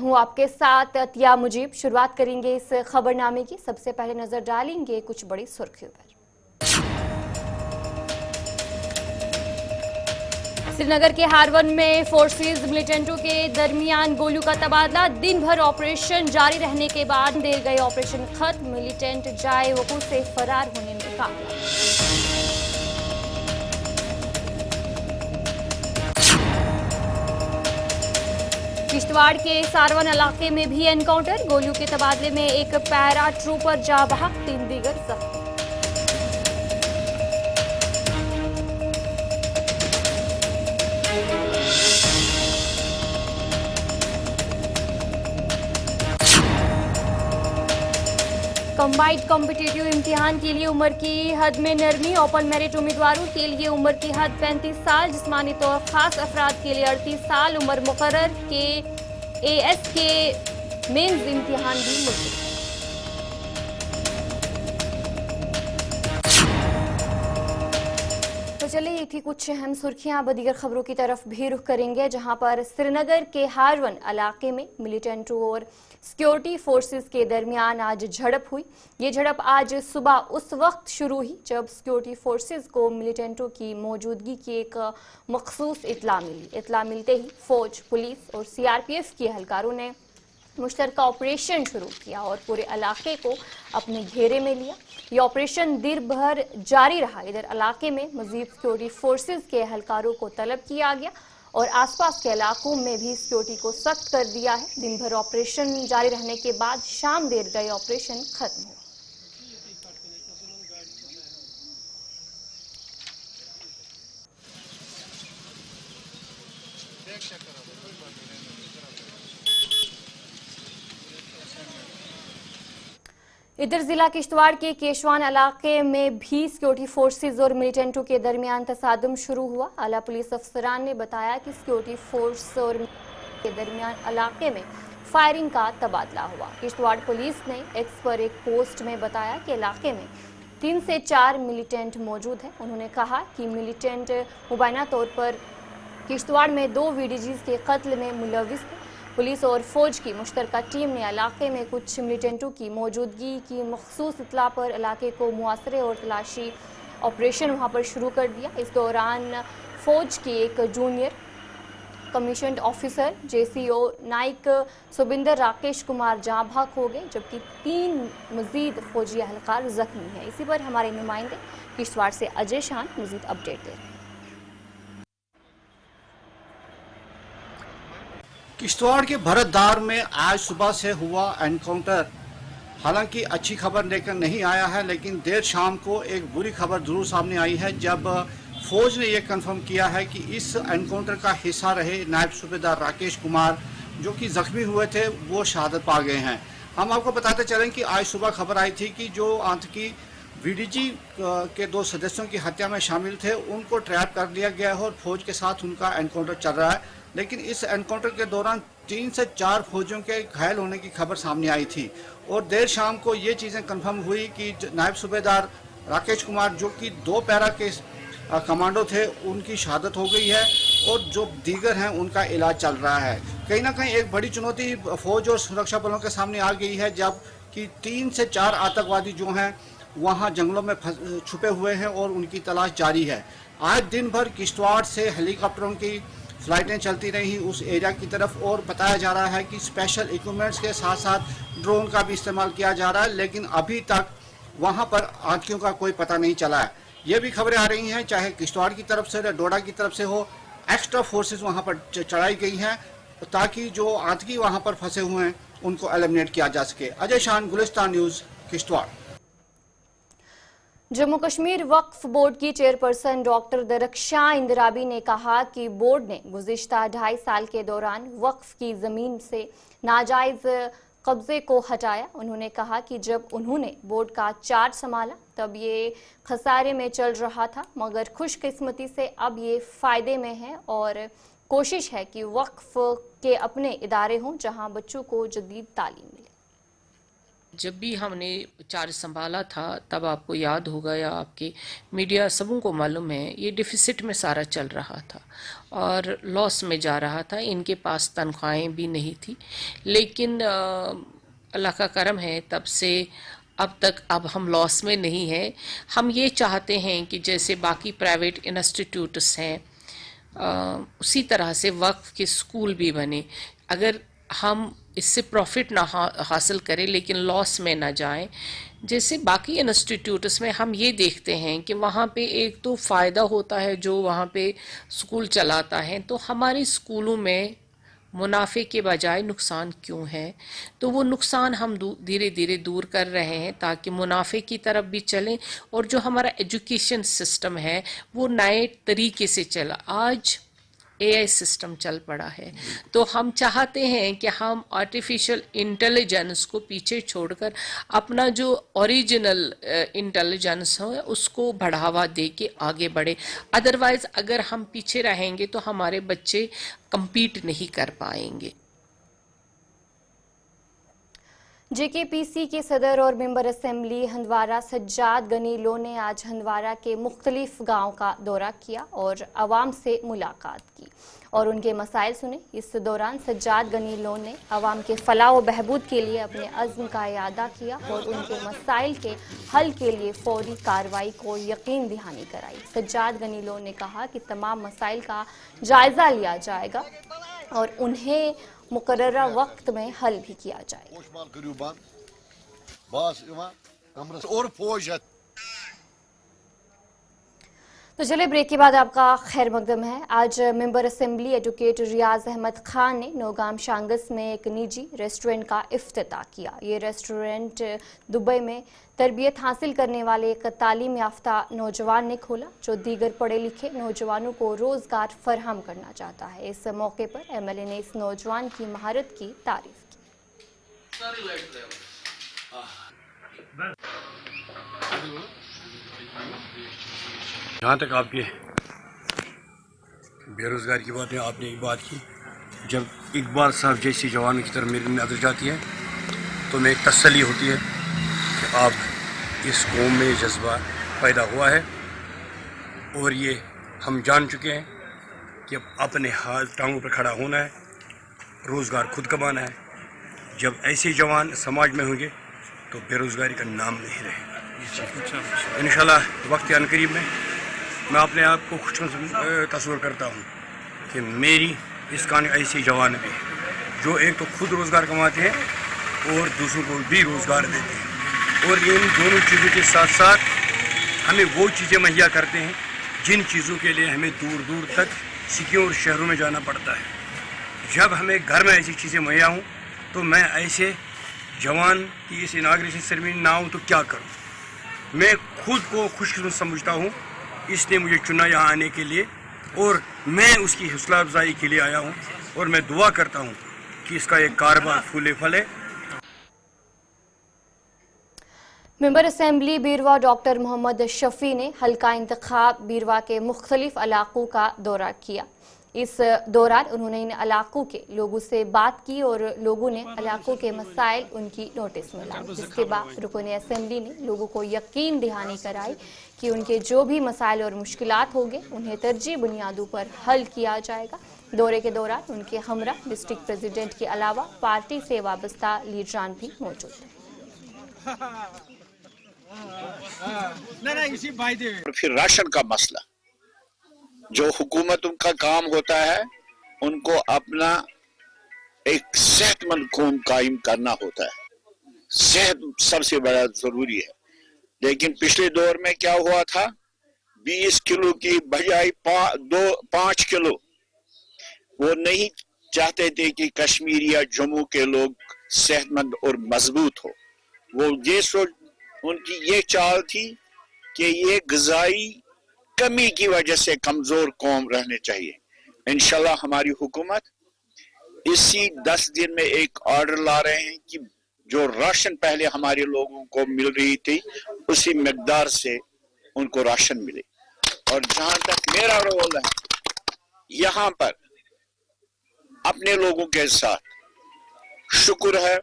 हूँ आपके साथ अतिया मुजीब। शुरुआत करेंगे इस खबरनामे की। सबसे पहले नजर डालेंगे कुछ बड़ी सुर्खियों पर। श्रीनगर के हारवन में फोर्सेज मिलिटेंटों के दरमियान गोलियों का तबादला। दिन भर ऑपरेशन जारी रहने के बाद देर गए ऑपरेशन खत्म। मिलिटेंट जाए वकूफ से फरार होने में कामयाब। किश्तवाड़ के सारवन इलाके में भी एनकाउंटर। गोलियों के तबादले में एक पैरा ट्रूपर जा बहक, 3 दीगर जख्मी। कंबाइंड कॉम्पिटिटिव इम्तिहान के लिए उम्र की हद में नरमी। ओपन मेरिट उम्मीदवारों के लिए उम्र की हद 35 साल, जिस्मानी तौर खास अफराद के लिए 38 साल उम्र मुकर्रर के एएस के मेंस इम्तिहान भी मुल्तवी। तो चलिए, ये थी कुछ अहम सुर्खियां। अब दीगर खबरों की तरफ भी रुख करेंगे, जहां पर श्रीनगर के हारवन इलाके में मिलिटेंटों और सिक्योरिटी फोर्सेस के दरमियान आज झड़प हुई। ये झड़प आज सुबह उस वक्त शुरू हुई जब सिक्योरिटी फोर्सेस को मिलिटेंटों की मौजूदगी की एक मखसूस इत्तला मिली। इत्तला मिलते ही फौज, पुलिस और सीआरपीएफ के एहलकारों ने मुश्तरका ऑपरेशन शुरू किया और पूरे इलाके को अपने घेरे में लिया। ये ऑपरेशन देर भर जारी रहा। इधर इलाके में मजीद सिक्योरिटी फोर्सेस के एहलकारों को तलब किया गया और आसपास के इलाकों में भी सिक्योरिटी को सख्त कर दिया है। दिन भर ऑपरेशन जारी रहने के बाद शाम देर गए ऑपरेशन खत्म हुआ। इधर जिला किश्तवाड़ के केशवान इलाके में भी सिक्योरिटी फोर्सेज और मिलिटेंटों के दरमियान तसादुम शुरू हुआ। आला पुलिस अफसरान ने बताया कि सिक्योरिटी फोर्स और के दरमियान इलाके में फायरिंग का तबादला हुआ। किश्तवाड़ पुलिस ने एक्स पर एक पोस्ट में बताया कि इलाके में 3 से 4 मिलिटेंट मौजूद हैं। उन्होंने कहा कि मिलिटेंट मुबैना तौर पर किश्तवाड़ में 2 वीडीजीज के कत्ल में मुलविस थे। पुलिस और फौज की मुश्तरका टीम ने इलाके में कुछ मिलिटेंटों की मौजूदगी की मखसूस इत्तला पर इलाके को मुआसरे और तलाशी ऑपरेशन वहां पर शुरू कर दिया। इस दौरान फौज के एक junior commissioned officer JCO Naik Subinder Rakesh Kumar जाँ बहक हो गए, जबकि 3 मजीद फौजी एहलकार जख्मी हैं। इसी पर हमारे नुमाइंदे किश्तवाड़ से अजय शान मजीद अपडेट दे रहे हैं। किश्तवाड़ के भरतदार में आज सुबह से हुआ एनकाउंटर। हालांकि अच्छी खबर लेकर नहीं आया है, लेकिन देर शाम को एक बुरी खबर जरूर सामने आई है जब फौज ने यह कंफर्म किया है कि इस एनकाउंटर का हिस्सा रहे नायब सूबेदार राकेश कुमार, जो कि जख्मी हुए थे, वो शहादत पा गए हैं। हम आपको बताते चलें कि आज सुबह खबर आई थी कि जो आतंकी वीडीजी के 2 सदस्यों की हत्या में शामिल थे, उनको ट्रैप कर लिया गया है और फौज के साथ उनका एनकाउंटर चल रहा है। लेकिन इस एनकाउंटर के दौरान 3 से 4 फौजियों के घायल होने की खबर सामने आई थी और देर शाम को ये चीज़ें कंफर्म हुई कि नायब सूबेदार राकेश कुमार, जो कि 2 पैरा के कमांडो थे, उनकी शहादत हो गई है और जो दीगर हैं उनका इलाज चल रहा है। कहीं ना कहीं एक बड़ी चुनौती फौज और सुरक्षा बलों के सामने आ गई है, जब कि 3 से 4 आतंकवादी जो हैं वहाँ जंगलों में छुपे हुए हैं और उनकी तलाश जारी है। आज दिन भर किश्तवाड़ से हेलीकॉप्टरों की फ्लाइटें चलती रही उस एरिया की तरफ और बताया जा रहा है कि स्पेशल इक्विपमेंट्स के साथ साथ ड्रोन का भी इस्तेमाल किया जा रहा है, लेकिन अभी तक वहां पर आतंकियों का कोई पता नहीं चला है। ये भी खबरें आ रही हैं, चाहे किश्तवाड़ की तरफ से या डोडा की तरफ से हो, एक्स्ट्रा फोर्सेस वहां पर चढ़ाई गई हैं ताकि जो आतंकी वहां पर फंसे हुए हैं उनको एलिमिनेट किया जा सके। अजय शान, गुलिस्तान न्यूज, किश्तवाड़। जम्मू कश्मीर वक्फ बोर्ड की चेयरपर्सन डॉक्टर दरख्शां इंदिराबी ने कहा कि बोर्ड ने गुज़िश्ता 2.5 साल के दौरान वक्फ की ज़मीन से नाजायज़ कब्जे को हटाया। उन्होंने कहा कि जब उन्होंने बोर्ड का चार्ज संभाला तब ये खसारे में चल रहा था, मगर खुशकिस्मती से अब ये फ़ायदे में है और कोशिश है कि वक्फ के अपने इदारे हों जहां बच्चों को जदीद तालीम मिले। जब भी हमने चार्ज संभाला था तब आपको याद होगा या आपके मीडिया सबों को मालूम है, ये डिफिसिट में सारा चल रहा था और लॉस में जा रहा था। इनके पास तनख्वाहें भी नहीं थी, लेकिन अल्लाह का करम है, तब से अब तक अब हम लॉस में नहीं हैं। हम ये चाहते हैं कि जैसे बाकी प्राइवेट इंस्टीट्यूट्स हैं उसी तरह से वक्फ के स्कूल भी बने। अगर हम इससे प्रॉफिट ना हासिल करें लेकिन लॉस में ना जाएं, जैसे बाकी इंस्टीट्यूट्स में हम ये देखते हैं कि वहाँ पे एक तो फ़ायदा होता है जो वहाँ पे स्कूल चलाता है, तो हमारे स्कूलों में मुनाफे के बजाय नुकसान क्यों है? तो वो नुकसान हम धीरे धीरे दूर कर रहे हैं ताकि मुनाफे की तरफ भी चलें और जो हमारा एजुकेशन सिस्टम है वो नए तरीके से चला। आज एआई सिस्टम चल पड़ा है, तो हम चाहते हैं कि हम आर्टिफिशियल इंटेलिजेंस को पीछे छोड़कर अपना जो ओरिजिनल इंटेलिजेंस है उसको बढ़ावा दे के आगे बढ़े। अदरवाइज अगर हम पीछे रहेंगे तो हमारे बच्चे compete नहीं कर पाएंगे। जेकेपीसी के सदर और मेंबर असेंबली हंदवारा सज्जाद गनी लो ने आज हंदवारा के मुख्तलिफ गाँव का दौरा किया और आवाम से मुलाकात की और उनके मसाइल सुने। इस दौरान सज्जाद गनी लो ने आवाम के फलाह व बहबूद के लिए अपने अज़्म का इयादा किया और उनके मसाइल के हल के लिए फौरी कार्रवाई को यकीन दहानी कराई। सज्जाद गनी लो ने कहा कि तमाम मसाइल का जायजा लिया जाएगा और उन्हें मुकर्ररा वक्त में हल भी किया जाए। तो चले ब्रेक के बाद आपका खैर मकदम है। आज मेंबर असेंबली एडवोकेट रियाज अहमद खान ने नौगाम शांगस में एक निजी रेस्टोरेंट का इफ्तिताह किया। ये रेस्टोरेंट दुबई में तरबियत हासिल करने वाले एक तालीम याफ्ता नौजवान ने खोला जो दीगर पढ़े लिखे नौजवानों को रोजगार फराहम करना चाहता है। इस मौके पर एमएलए ने इस नौजवान की महारत की तारीफ की। जहाँ तक आपके बेरोज़गार की बात है, आपने एक बात की, जब इकबाल साहब जैसी जवानों की तरफ मेरी नज़र जाती है तो मैं तसल्ली होती है कि आप इस कौम में जज्बा पैदा हुआ है और ये हम जान चुके हैं कि अब अपने हाथ टांगों पर खड़ा होना है, रोज़गार खुद कमाना है। जब ऐसे जवान समाज में होंगे तो बेरोज़गारी का नाम नहीं रहेगा। इंशाल्लाह वक्त अनकरीब में मैं अपने आप को खुश तस्वीर करता हूँ कि मेरी इस कान ऐसे जवान भी जो एक तो खुद रोज़गार कमाते हैं और दूसरों को भी रोज़गार देते हैं और इन दोनों चीज़ों के साथ साथ हमें वो चीज़ें मुहैया करते हैं जिन चीज़ों के लिए हमें दूर दूर तक सिटियों और शहरों में जाना पड़ता है। जब हमें घर में ऐसी चीज़ें मुहैया हों तो मैं ऐसे जवान की इस इनाग्रेशन सेरेमनी ना हूँ तो क्या करूँ। मैं खुद को खुशकिस्मत समझता हूँ, इसने मुझे चुना यहाँ आने के लिए और मैं उसकी हौसला अफजाई के लिए आया हूँ और मैं दुआ करता हूँ कि इसका एक कारोबार फूले फले। मेंबर असेंबली बीरवा डॉक्टर मोहम्मद शफी ने हल्का इंतखाब बीरवा के मुख्तलिफ इलाकों का दौरा किया। इस दौरान उन्होंने इन इलाकों के लोगों से बात की और लोगों ने इलाकों के मसाइल उनकी नोटिस में लाए, जिसके बाद रुकन असेंबली ने लोगों को यकीन दहानी कराई कि उनके जो भी मसाइल और मुश्किलात होंगे उन्हें तरजीह बुनियादों पर हल किया जाएगा। दौरे के दौरान उनके हमरा डिस्ट्रिक्ट प्रेसिडेंट के अलावा पार्टी से वाबस्ता लीडरान भी मौजूद थे। फिर राशन का मसला, जो हुकूमतों का काम होता है उनको अपना एक सेहतमंद कौम कायम करना होता है। सेहत सबसे बड़ा जरूरी है, लेकिन पिछले दौर में क्या हुआ था, 20 किलो की बजाय 5 किलो। वो नहीं चाहते थे कि कश्मीर या जम्मू के लोग सेहतमंद और मजबूत हो। वो ये उनकी ये चाल थी कि ये ग़िज़ाई कमी की वजह से कमजोर कौम रहने चाहिए। इंशाल्लाह हमारी हुकूमत इसी 10 दिन में एक ऑर्डर ला रहे हैं कि जो राशन पहले हमारे लोगों को मिल रही थी उसी मिकदार से उनको राशन मिले। और जहां तक मेरा रोल है यहाँ पर अपने लोगों के साथ, शुक्र है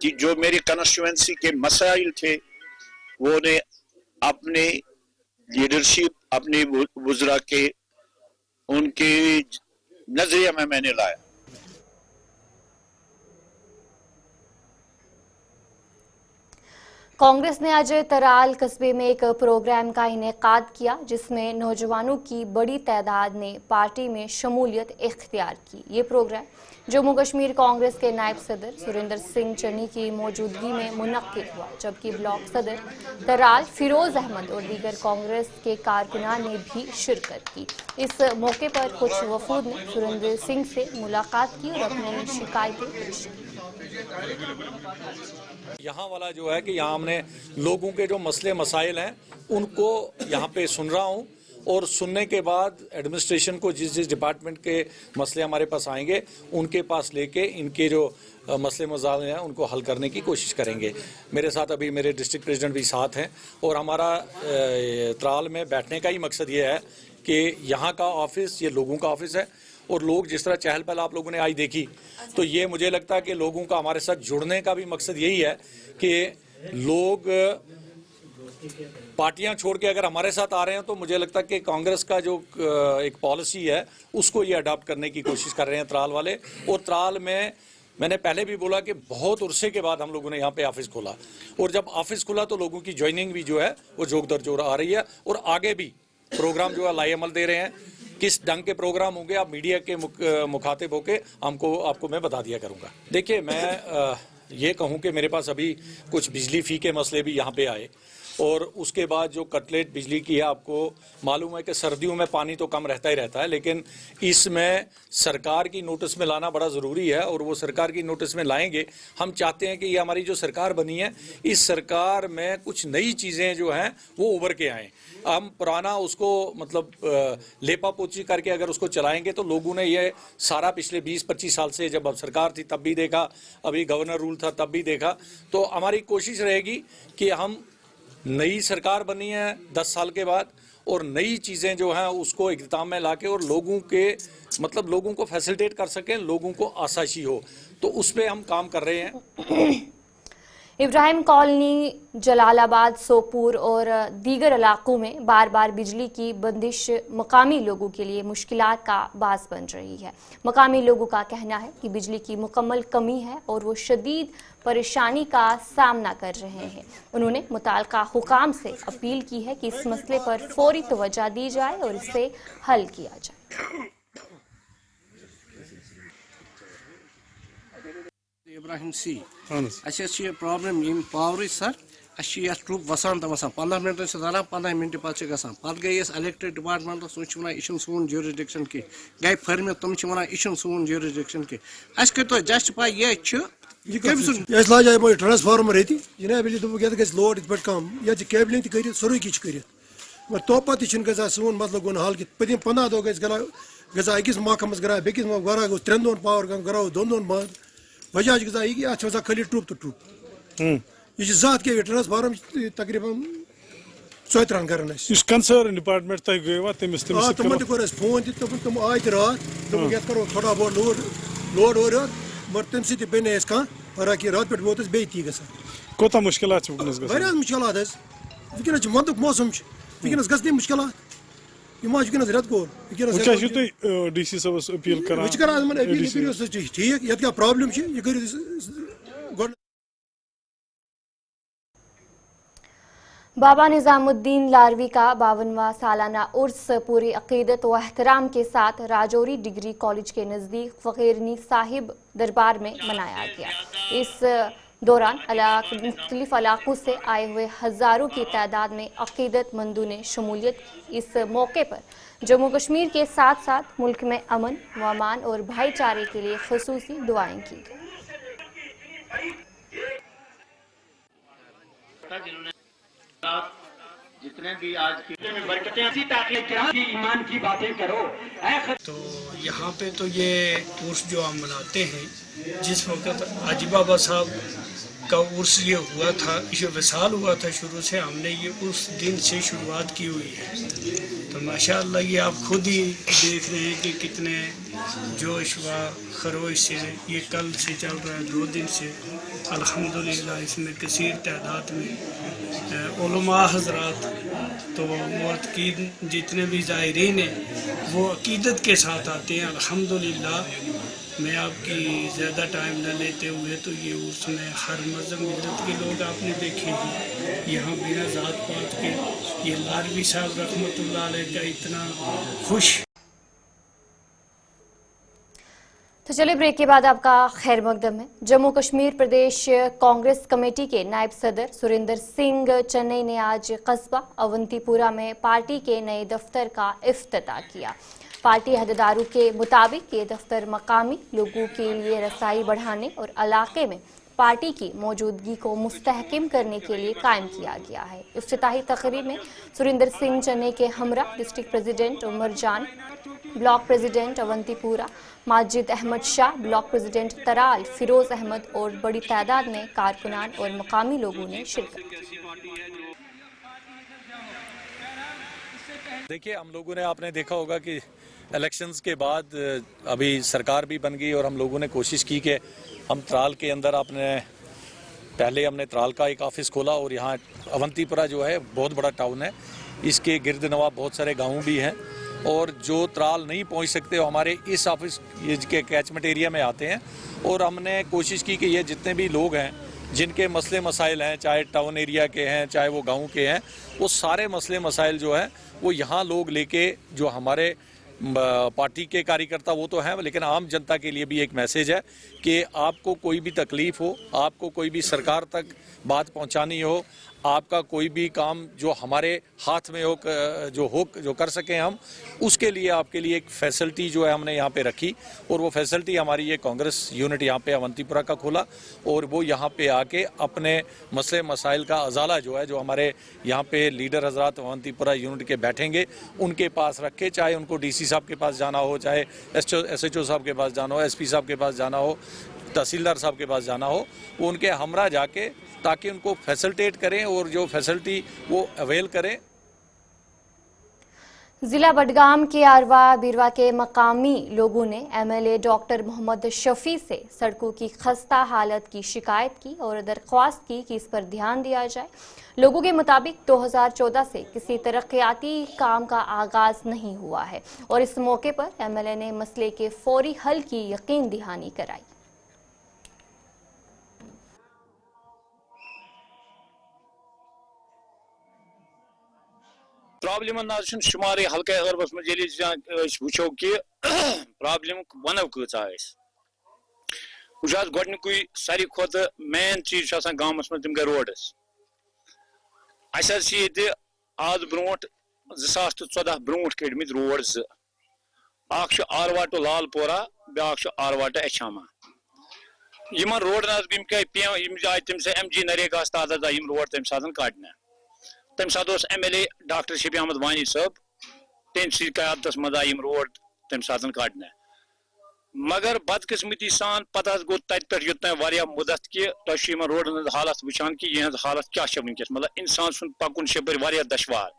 कि जो मेरी कंस्टिट्यूएंसी के मसाइल थे वो ने अपने लीडरशिप अपने वुज़रा के उनके नजरिए में मैंने लाया। कांग्रेस ने आज तराल कस्बे में एक प्रोग्राम का इनेकाद किया जिसमें नौजवानों की बड़ी तादाद ने पार्टी में शमूलियत इख्तियार की। ये प्रोग्राम जम्मू कश्मीर कांग्रेस के नायब सदर सुरेंद्र सिंह चन्नी की मौजूदगी में मुनक्किद हुआ, जबकि ब्लॉक सदर तराल फिरोज अहमद और दीगर कांग्रेस के कारकुनान ने भी शिरकत की। इस मौके पर कुछ वफूद ने सुरेंद्र सिंह से मुलाकात की और अपनी शिकायतें पेश की। यहाँ वाला जो है कि यहाँ हमने लोगों के जो मसले मसाइल हैं उनको यहाँ पे सुन रहा हूँ, और सुनने के बाद एडमिनिस्ट्रेशन को जिस जिस डिपार्टमेंट के मसले हमारे पास आएंगे उनके पास लेके इनके जो मसले मसाइल हैं उनको हल करने की कोशिश करेंगे। मेरे साथ अभी मेरे डिस्ट्रिक्ट प्रेसिडेंट भी साथ हैं, और हमारा तराल में बैठने का ही मकसद ये है कि यहाँ का ऑफिस ये लोगों का ऑफिस है, और लोग जिस तरह चहल पहल आप लोगों ने आज देखी, तो ये मुझे लगता है कि लोगों का हमारे साथ जुड़ने का भी मकसद यही है कि लोग पार्टियां छोड़ के अगर हमारे साथ आ रहे हैं तो मुझे लगता है कि कांग्रेस का जो एक पॉलिसी है उसको ये अडॉप्ट करने की कोशिश कर रहे हैं तराल वाले। और तराल में मैंने पहले भी बोला कि बहुत उर्से के बाद हम लोगों ने यहाँ पे ऑफिस खोला, और जब ऑफिस खुला तो लोगों की ज्वाइनिंग भी जो है वो जोर दर जोर आ रही है, और आगे भी प्रोग्राम जो है लाएअमल दे रहे हैं। किस ढंग के प्रोग्राम होंगे आप मीडिया के मुखातिब होके आपको मैं बता दिया करूँगा। देखिए, मैं ये कहूँ कि मेरे पास अभी कुछ बिजली फी के मसले भी यहाँ पे आए, और उसके बाद जो कटलेट बिजली की है, आपको मालूम है कि सर्दियों में पानी तो कम रहता ही रहता है, लेकिन इसमें सरकार की नोटिस में लाना बड़ा ज़रूरी है, और वो सरकार की नोटिस में लाएंगे। हम चाहते हैं कि ये हमारी जो सरकार बनी है, इस सरकार में कुछ नई चीज़ें जो हैं वो उभर के आएँ। हम पुराना उसको मतलब लेपा पोची करके अगर उसको चलाएंगे तो लोगों ने ये सारा पिछले 20-25 साल से, जब अब सरकार थी तब भी देखा, अभी गवर्नर रूल था तब भी देखा। तो हमारी कोशिश रहेगी कि हम नई सरकार बनी है 10 साल के बाद, और नई चीज़ें जो हैं उसको इख्तिताम में लाके और लोगों के मतलब लोगों को फैसिलिटेट कर सकें, लोगों को आसानी हो, तो उस पर हम काम कर रहे हैं। इब्राहिम कॉलोनी, जलालाबाद, सोपुर और दीगर इलाकों में बार बार बिजली की बंदिश मकामी लोगों के लिए मुश्किलात का बास बन रही है। मकामी लोगों का कहना है कि बिजली की मुकम्मल कमी है और वो शदीद परेशानी का सामना कर रहे हैं। उन्होंने मुताल्लिका हुकाम से अपील की है कि इस मसले पर फौरी तवज्जो दी जाए और इसे हल किया जाए। Ibrahim C. अच्छी प्रॉब्लम यम पावर सर अच्छी ट्रूप वसान तो वसान 15 मिनट से ज़रा 15 मिनट पे गसान पे गई इलेक्ट्रिक डिपार्टमेंट वो यह सोन ज्यूरिडिक्शन की गई फर्म तुम यह सोन ज्यूरिडिक्शन की अस कर जस्टिफाई ये लाज ट्रांसफार्मर ये ग लोड इत कम ये केबलिंग कर सोरे कर मगर तो पे सोन मतलब गो हाल कि पतिम 15 दह गजा अकिस महकमस गरा बेकिस गरा गो 3 दोन पावर गरा 2 दोन बंद वजह गजा यह कि अत खाली ट्रूप तो ट्रूप यह जात के ट्रांसफार्म तकरीबन 34 कर कंसर्न डिपार्टमेंट तक गए तमन कोर फोन तुम आय रात तुम करो थोड़ा बहुत लोड और मगर तम सी बने फर्क कि रात पे वोत बे ती ग कोता मुश्किल मुश्किल वनस वंदुक मौसम वनस गई मुश्किल वनस रेत गोर डीसी साहब अपील ठीक ये क्या प्रॉब्लम यह कर बाबा निजामुद्दीन लारवी का 52वां सालाना उर्स पूरी अकीदत व एहतराम के साथ राजौरी डिग्री कॉलेज के नज़दीक फ़कीरनी साहिब दरबार में मनाया गया। इस दौरान मुख्तलिफ इलाकों से आए हुए हज़ारों की तादाद में अकीदतमंदों ने शमूलियत की। इस मौके पर जम्मू कश्मीर के साथ साथ मुल्क में अमन व अमान और भाईचारे के लिए खुसूसी दुआएं की गई। जितने भी आज की बरकतें ईमान की बातें करो। तो यहाँ पे तो ये उर्स जो हम मनाते हैं, जिस वक्त हाजी बाबा साहब का उर्स ये हुआ था, ये विसाल हुआ था, शुरू से हमने ये उस दिन से शुरुआत की हुई है। तो माशाअल्लाह ये आप खुद ही देख रहे हैं कि कितने जोश व खरोश से ये कल से चल रहा है, 2 दिन से अल्हम्दुलिल्लाह। इसमें कसीर तादाद में उलमा हजरात तो मुअत्तकीन जितने भी ज़ायरीन हैं वो अकीदत के साथ आते हैं अल्हम्दुलिल्लाह। मैं आपकी ज़्यादा टाइम न लेते हुए तो ये उसमें हर मज़हब मिलत के लोग आपने देखे हैं यहाँ बिना ज़ात पात के। ये लारवी साहब रहमतुल्लाह अलैह का इतना खुश। तो चलिए ब्रेक के बाद आपका खैर मकदम है। जम्मू कश्मीर प्रदेश कांग्रेस कमेटी के नायब सदर सुरिंदर सिंह चन्नई ने आज कस्बा अवंतीपुरा में पार्टी के नए दफ्तर का इफ्तिताह किया। पार्टी अहदेदारों के मुताबिक ये दफ्तर मकामी लोगों के लिए रसाई बढ़ाने और इलाके में पार्टी की मौजूदगी को मुस्तहकम करने के लिए कायम किया गया है। इफ्तिताही तकरीब में सुरिंदर सिंह चन्नई के हमरा, district president Umar Jan, block president Awantipora Majid Ahmad Shah, block president Tral Firoz Ahmad और बड़ी तादाद में कारकुनान और मकामी लोगों ने शिरकत की। देखिए, हम लोगों ने, आपने देखा होगा कि इलेक्शंस के बाद अभी सरकार भी बन गई और हम लोगों ने कोशिश की कि हम त्राल के अंदर पहले हमने त्राल का एक ऑफिस खोला और यहाँ अवंतीपुरा जो है बहुत बड़ा टाउन है, इसके गिर्द नवा बहुत सारे गाँव भी हैं और जो त्राल नहीं पहुँच सकते वो हमारे इस ऑफिस के कैचमेंट एरिया में आते हैं। और हमने कोशिश की कि ये जितने भी लोग हैं जिनके मसले मसाइल हैं, चाहे टाउन एरिया के हैं चाहे वो गाँव के हैं, वो सारे मसले मसाइल जो हैं वो यहाँ लोग लेके, जो हमारे पार्टी के कार्यकर्ता वो तो हैं, लेकिन आम जनता के लिए भी एक मैसेज है कि आपको कोई भी तकलीफ हो, आपको कोई भी सरकार तक बात पहुंचानी हो, आपका कोई भी काम जो हमारे हाथ में हो, जो कर सकें हम, उसके लिए आपके लिए एक फैसिलिटी जो है हमने यहाँ पे रखी। और वो फैसिलिटी हमारी ये कांग्रेस यूनिट यहाँ पे अवंतीपुरा का खोला और वो यहाँ पे आके अपने मसले मसाइल का अजाला जो है, जो हमारे यहाँ पे लीडर हजरात अवंतीपुरा यूनिट के बैठेंगे उनके पास रख के, चाहे उनको डीसी साहब के पास जाना हो, चाहे SHO साहब के पास जाना हो, SP साहब के पास जाना हो, तहसीलदार साहब के पास जाना हो, वो उनके हमरा जाके ताकि उनको फैसिलिटेट करें और जो फैसिलिटी वो अवेल करें। जिला बडगाम के आरवा बीरवा के मकामी लोगों ने MLA डॉक्टर मोहम्मद शफी से सड़कों की खस्ता हालत की शिकायत की और दरख्वास्त की कि इस पर ध्यान दिया जाए। लोगों के मुताबिक 2014 से किसी तरक्याती काम का आगाज नहीं हुआ है और इस मौके पर MLA ने मसले के फौरी हल की यकीन दहानी कराई। प्रॉब्लम शुमार हल्के अरबस मज वो कि प्रॉब्लम वनो कचा गुक सारी खुद मेन चीज गाँव मज तम गई रोडस आज bro 2014 bro कड़मित road आरवा to Lalpora ब्या आरवा टू एछामा रोड आय तम MG नरेगा तादाद आय रोड तम सात कड़ने तम सात MLA डॉक्टर शफी अहमद वानी साहब तम क्यादत मज आय रोड तम सात कड़ने मगर बदकिस्मती सान पता गो तत पे मुदत कि तुम रोडन हालत वुचान कि यह हालत क्या वनकस मतलब इंसान सुन पकुन यपर दशवार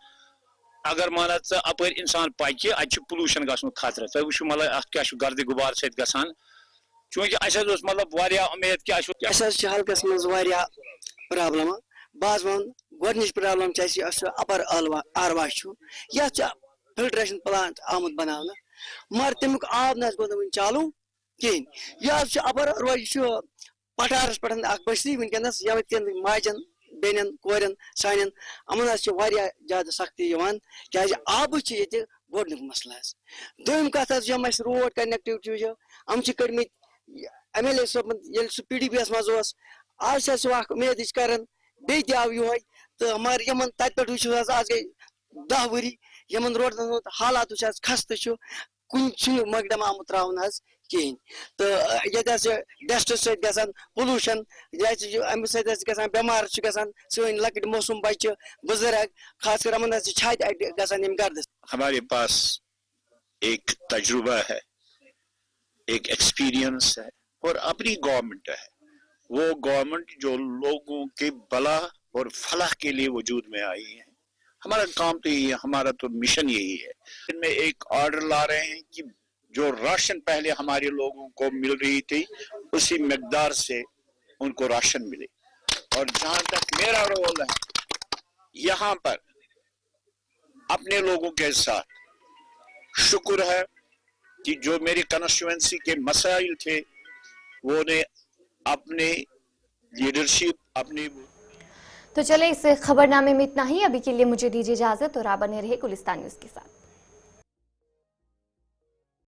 अगर मान अप इंसान पक पोलूशन गसन खतरे तुम वो मतलब क्या गर्द गुबार सत गसान चूंकि मतलब उम्मीद कि हल्कस मज प्रॉब्लम बस वन गोच प्रॉब्लम अपर आरवा ये फिल्ट्रेशन प्लांट आमुत बना मगर तमुक आब न गो चालू कहें यह अपर आरवा पठारस पे बस्ती वनकस ये माजन बेन कोरन सान अमन ज्यादा सख्ती क्या आब गोडनुक मसला दोम कत रोड कनेक्टिविटी हम कड़मित MLA सब PDP मज आज उम्मीद कर बे आव ये तो मगर इन तत पे आज गई 10 वरी इन रोडन हालात खस्त कुन मकदम आमुत त्रावन कहें तो ये डस्ट सन पोलूशन अम बेमार सन लकट मौसम बच्चे बुजुर्ग खास कर अमन छत गम गर्द। हमारे पास एक तजुर्बा है, एक एक्सपीरियंस है और अपनी गवर्नमेंट है, वो गवर्नमेंट जो लोगों के भला और फलाह के लिए वजूद में आई है। हमारा काम तो यही है, हमारा तो मिशन यही है। इनमें एक ऑर्डर ला रहे हैं कि जो राशन पहले हमारे लोगों को मिल रही थी उसी मिकदार से उनको राशन मिले। और जहां तक मेरा रोल है यहाँ पर अपने लोगों के साथ, शुक्र है कि जो मेरी कंस्टिट्यूएंसी के मसाइल थे वो ने अपने लीडरशिप अपनी। तो चले इस खबरनामे में इतना ही। अभी के लिए मुझे दीजिए इजाजत और आप बने रहे गुलिस्तान न्यूज के साथ।